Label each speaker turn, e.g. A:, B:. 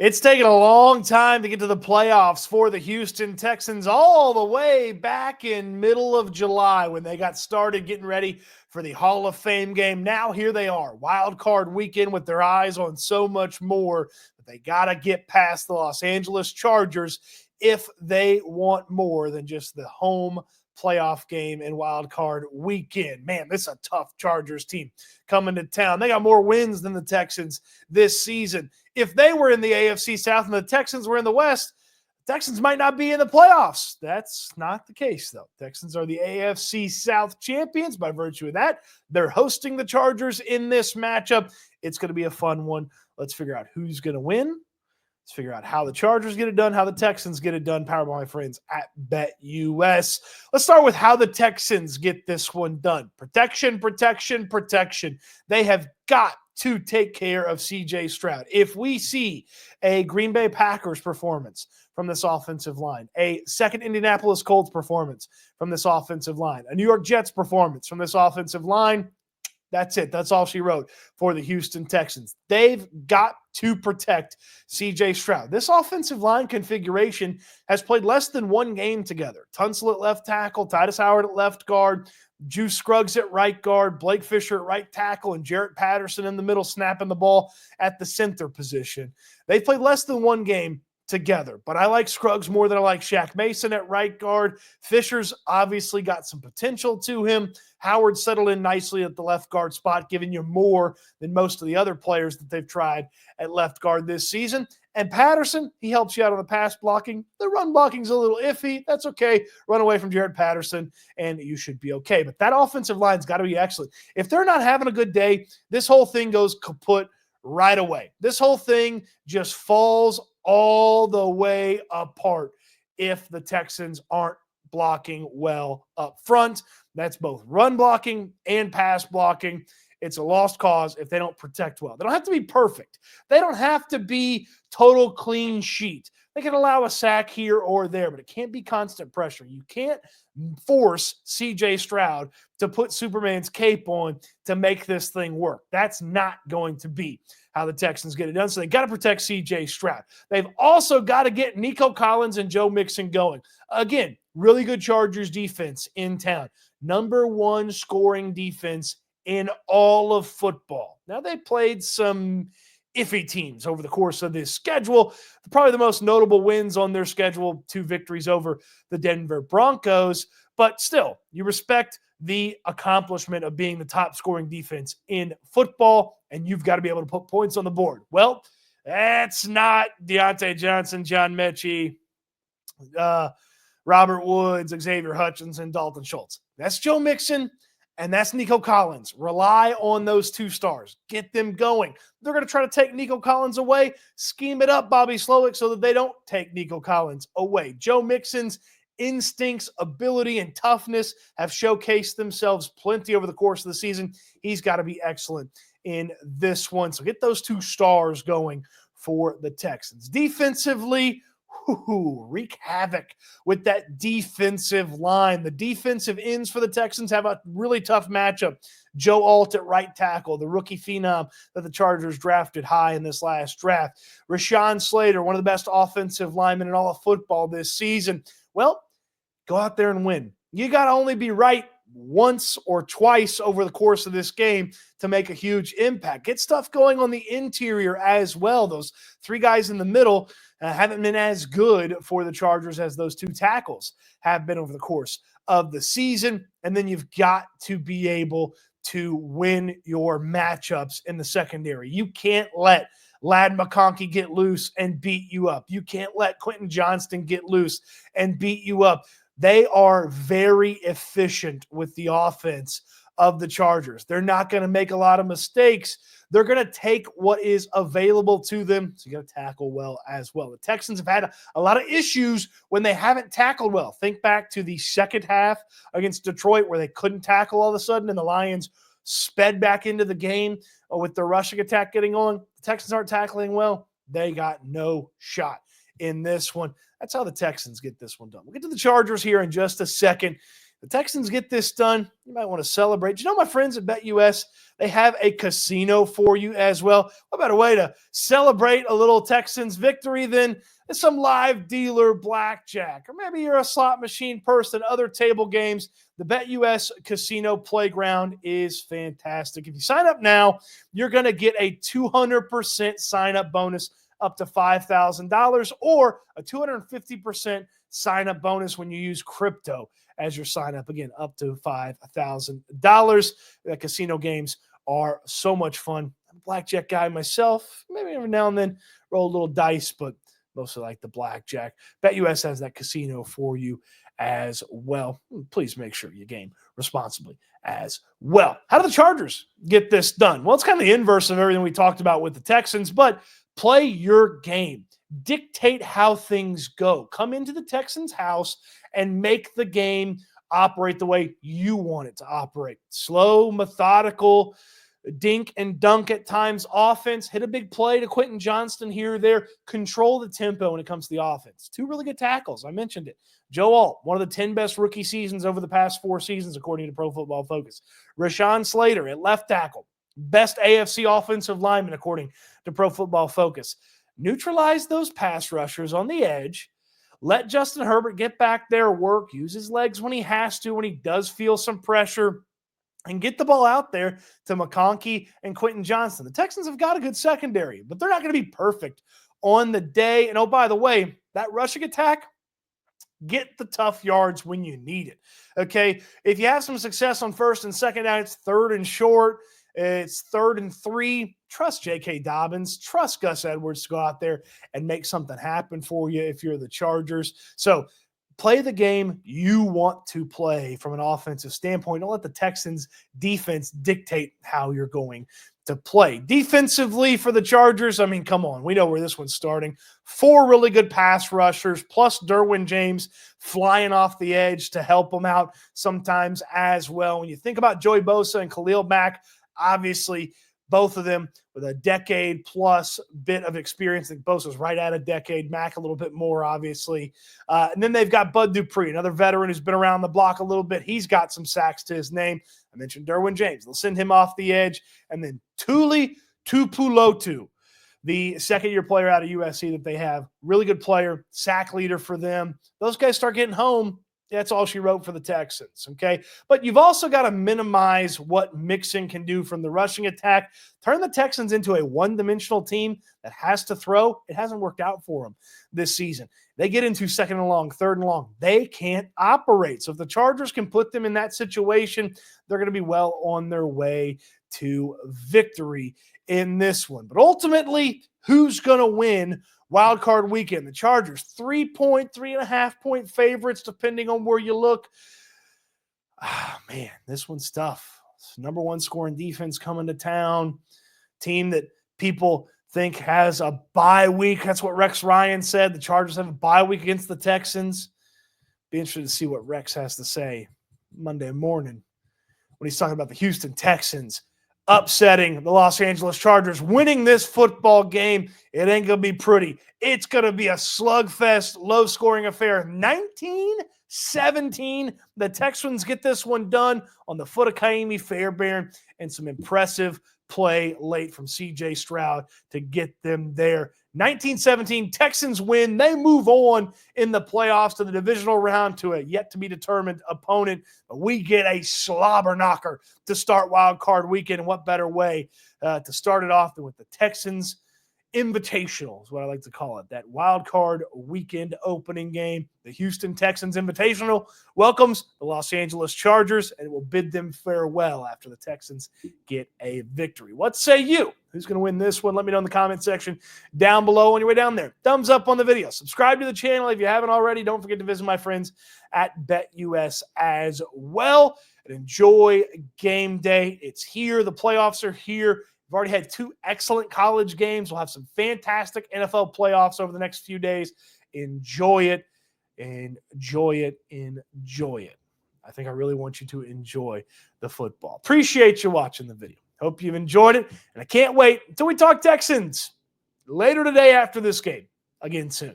A: It's taken a long time to get to the playoffs for the Houston Texans, all the way back in middle of July when they got started getting ready for the Hall of Fame game. Now here they are, wild card weekend with their eyes on so much more. But they got to get past the Los Angeles Chargers if they want more than just the home playoff game and wild card weekend. Man, this is a tough Chargers team coming to town. They got more wins than the Texans this season. If they were in the AFC South and the Texans were in the West, the Texans might not be in the playoffs. That's not the case, though. Texans are the AFC South champions by virtue of that. They're hosting the Chargers in this matchup. It's going to be a fun one. Let's figure out who's going to win. Let's figure out how the Chargers get it done, how the Texans get it done. Powered by my friends at BetUS. Let's start with how the Texans get this one done. Protection, protection, protection. They have got to take care of C.J. Stroud. If we see a Green Bay Packers performance from this offensive line, a second Indianapolis Colts performance from this offensive line, a New York Jets performance from this offensive line, that's it. That's all she wrote for the Houston Texans. They've got to protect C.J. Stroud. This offensive line configuration has played less than one game together. Tunsil at left tackle, Titus Howard at left guard, Juice Scruggs at right guard, Blake Fisher at right tackle, and Jarrett Patterson in the middle snapping the ball at the center position. They've played less than one game together, but I like Scruggs more than I like Shaq Mason at right guard. Fisher's obviously got some potential to him. Howard settled in nicely at the left guard spot, giving you more than most of the other players that they've tried at left guard this season. And Patterson, he helps you out on the pass blocking. The run blocking's a little iffy. That's okay. Run away from Jarrett Patterson, and you should be okay. But that offensive line's got to be excellent. If they're not having a good day, this whole thing goes kaput right away. This whole thing just falls all the way apart if the Texans aren't blocking well up front. That's both run blocking and pass blocking. It's a lost cause if they don't protect well. They don't have to be perfect. They don't have to be total clean sheet. They can allow a sack here or there, but it can't be constant pressure. You can't force C.J. Stroud to put Superman's cape on to make this thing work. That's not going to be how the Texans get it done. So they got to protect C.J. Stroud. They've also got to get Nico Collins and Joe Mixon going. Again, really good Chargers defense in town. Number one scoring defense in all of football. Now, they played some iffy teams over the course of this schedule. Probably the most notable wins on their schedule, 2 victories over the Denver Broncos. But still, you respect the accomplishment of being the top scoring defense in football, and you've got to be able to put points on the board. Well, that's not Deontay Johnson, John Mechie, Robert Woods, Xavier Hutchinson, Dalton Schultz. That's Joe Mixon, and that's Nico Collins. Rely on those 2 stars. Get them going. They're going to try to take Nico Collins away. Scheme it up, Bobby Slowick, so that they don't take Nico Collins away. Joe Mixon's instincts, ability, and toughness have showcased themselves plenty over the course of the season. He's got to be excellent in this one. So get those 2 stars going for the Texans. Defensively, wreak havoc with that defensive line. The defensive ends for the Texans have a really tough matchup. Joe Alt at right tackle, the rookie phenom that the Chargers drafted high in this last draft. Rashawn Slater, one of the best offensive linemen in all of football this season. Well, go out there and win. You got to only be right once or twice over the course of this game to make a huge impact. Get stuff going on the interior as well. Those 3 guys in the middle haven't been as good for the Chargers as those 2 tackles have been over the course of the season. And then you've got to be able to win your matchups in the secondary. You can't let Ladd McConkey get loose and beat you up. You can't let Quentin Johnston get loose and beat you up. They are very efficient with the offense of the Chargers. They're not going to make a lot of mistakes. They're going to take what is available to them. So you got to tackle well as well. The Texans have had a lot of issues when they haven't tackled well. Think back to the second half against Detroit where they couldn't tackle all of a sudden and the Lions sped back into the game with their rushing attack getting on. The Texans aren't tackling well. They got no shot in this one. That's how the Texans get this one done. We'll get to the Chargers here in just a second. The Texans get this done. You might want to celebrate. Do you know my friends at BetUS, they have a casino for you as well. What better way to celebrate a little Texans victory than some live dealer blackjack? Or maybe you're a slot machine person, other table games. The BetUS Casino Playground is fantastic. If you sign up now, you're going to get a 200% sign-up bonus up to $5,000 or a 250% sign-up bonus when you use crypto as your sign-up. Again, up to $5,000. The casino games are so much fun. I'm a blackjack guy myself. Maybe every now and then roll a little dice, but mostly like the blackjack. BetUS has that casino for you as well. Please make sure you game responsibly as well. How do the Chargers get this done? Well, it's kind of the inverse of everything we talked about with the Texans, but play your game. Dictate how things go. Come into the Texans' house and make the game operate the way you want it to operate. Slow, methodical, dink and dunk at times offense. Hit a big play to Quentin Johnston here or there. Control the tempo when it comes to the offense. 2 really good tackles. I mentioned it. Joe Alt, one of the 10 best rookie seasons over the past 4 seasons, according to Pro Football Focus. Rashawn Slater at left tackle. Best AFC offensive lineman, according to Pro Football Focus. Neutralize those pass rushers on the edge. Let Justin Herbert get back there, work, use his legs when he has to, when he does feel some pressure, and get the ball out there to McConkey and Quentin Johnston. The Texans have got a good secondary, but they're not going to be perfect on the day. And oh, by the way, that rushing attack, get the tough yards when you need it. Okay, if you have some success on first and second down, it's third and short, it's 3rd and 3. Trust J.K. Dobbins. Trust Gus Edwards to go out there and make something happen for you if you're the Chargers. So play the game you want to play from an offensive standpoint. Don't let the Texans defense dictate how you're going to play. Defensively for the Chargers, I mean, come on. We know where this one's starting. 4 really good pass rushers, plus Derwin James flying off the edge to help them out sometimes as well. When you think about Joey Bosa and Khalil Mack, obviously, both of them with a decade-plus bit of experience. I think Bosa's right at a decade, Mack a little bit more, obviously. And then they've got Bud Dupree, another veteran who's been around the block a little bit. He's got some sacks to his name. I mentioned Derwin James. They'll send him off the edge. And then Tuli Tupulotu, the second-year player out of USC that they have. Really good player, sack leader for them. Those guys start getting home. That's all she wrote for the Texans, okay? But you've also got to minimize what Mixon can do from the rushing attack. Turn the Texans into a one-dimensional team that has to throw. It hasn't worked out for them this season. They get into 2nd and long, 3rd and long. They can't operate. So if the Chargers can put them in that situation, they're going to be well on their way to victory in this one. But ultimately, who's going to win Wild Card Weekend? The Chargers, 3.5 point favorites, depending on where you look. Man, this one's tough. It's number 1 scoring defense coming to town. Team that people think has a bye week. That's what Rex Ryan said. The Chargers have a bye week against the Texans. Be interested to see what Rex has to say Monday morning when he's talking about the Houston Texans upsetting the Los Angeles Chargers, winning this football game. It ain't going to be pretty. It's going to be a slugfest, low-scoring affair. 19-17. The Texans get this one done on the foot of Kaimi Fairbairn and some impressive play late from C.J. Stroud to get them there. 19-17, Texans win. They move on in the playoffs to the divisional round to a yet-to-be-determined opponent. But we get a slobber knocker to start Wild Card Weekend. And what better way to start it off than with the Texans Invitational is what I like to call it. That Wild Card Weekend opening game. The Houston Texans Invitational welcomes the Los Angeles Chargers, and it will bid them farewell after the Texans get a victory. What say you? Who's going to win this one? Let me know in the comment section down below on your way down there. Thumbs up on the video. Subscribe to the channel if you haven't already. Don't forget to visit my friends at BetUS as well. And enjoy game day. It's here. The playoffs are here. We've already had 2 excellent college games. We'll have some fantastic NFL playoffs over the next few days. Enjoy it. Enjoy it. Enjoy it. I think I really want you to enjoy the football. Appreciate you watching the video. Hope you've enjoyed it. And I can't wait until we talk Texans later today after this game. Again soon.